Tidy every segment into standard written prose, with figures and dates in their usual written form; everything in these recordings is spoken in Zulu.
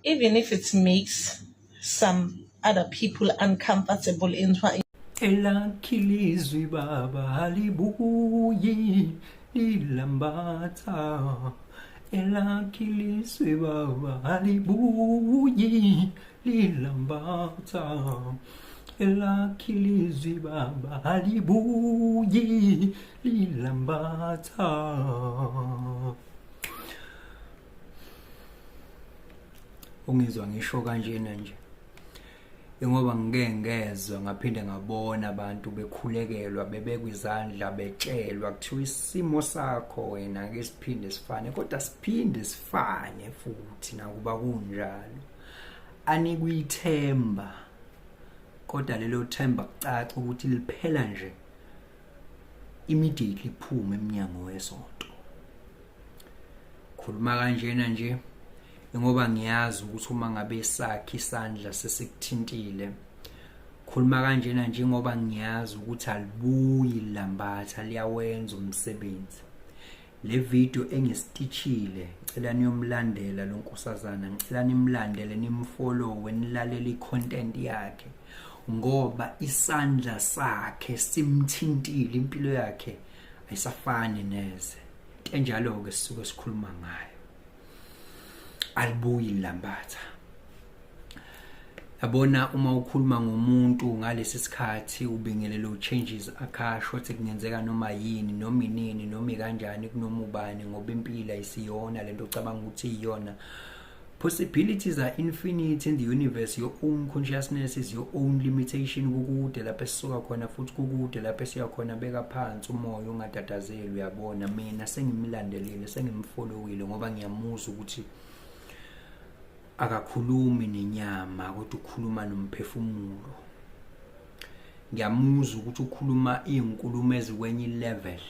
even if it makes some other people uncomfortable in Elakhilizwi baba halibuyi lilambatha. Elakhilizwi baba halibuyi lilambatha. Elakhilizwi baba halibuyi lilambatha. Ungizwa ngisho kanjena nje ngoba ngeke ngezwe ngaphinde ngabona abantu bekhulekelwa bebekwa izandla betshelwa kuthiwa isimo sakho wena ke siphinde sifane kodwa siphinde sifane futhi nakuba kunjalo anikuyithemba kodwa lelo themba kucaca ukuthi liphela nje immediately iphuma eminyango wesonto. Khuluma kanjena nje ngoba ngiyazi ukuthi uma ngabe sakhe isandla sesikuthintile. Khuluma kanjena nje ngoba ngiyazi ukuthi alibuyi lambatha liyawenza umsebenzi. Le video engisititchile ngicela niyomlandela lo nkosazana, ngicela nimlandele nimfollow nilalele icontent yakhe ngoba isandla sakhe simthintile impilo yakhe ayisafani neze. Enjalo ke sisuke sikhuluma ngayo. Alibuyi lambatha. Yabona uma ukhuluma ngomuntu ngalesi sikhathi ubingelelo changes akasho ukuthi kungenzeka noma yini noma inini noma kanjani kunoma ubani ngoba impilo ayisiyona lento ocabanga ukuthi iyona. Possibilities are infinite in the universe. Your own consciousness is your own limitation. Kukude lapho esisuka khona futhi kukude lapho esiya khona beka phansi umoya ungatatazeli. Uyabona mina sengimlandelile sengimfollowile ngoba ngiyamuzwa ukuthi akakhulumi nenyama kodwa ukhuluma nomphefumulo. Ngiyamuzwa ukuthi ukhuluma izinkulumo ezikwenye level.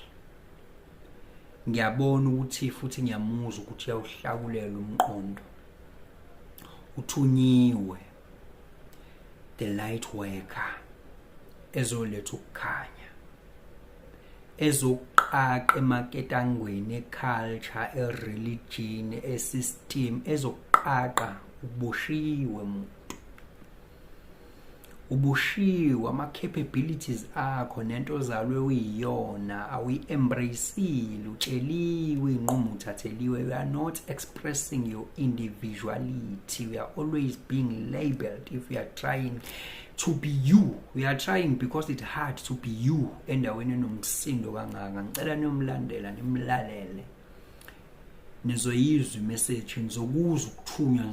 Ngiyabona ukuthi futhi ngiyamuzwa ukuthi uyawuhlakulela umqondo. Uthunyiwe the light worker ezoletha ukukhanya ezoqaqa emaketangweni eculture ereligion esystem ezoqaqa ubushiwe umuntu. Ubushiwe ama-capabilities akho nento ozalwe uyiyona awi-embraceile utsheliwe inqumo uthatheliwe. You are not expressing your individuality. We are always being labeled if we are trying to be you. We are trying because it's hard to be you endaweni enomsindo kangaka. Ngicela niyomlandela nimlalele nizoyizwa imessage nizokuzwa ukuthunywa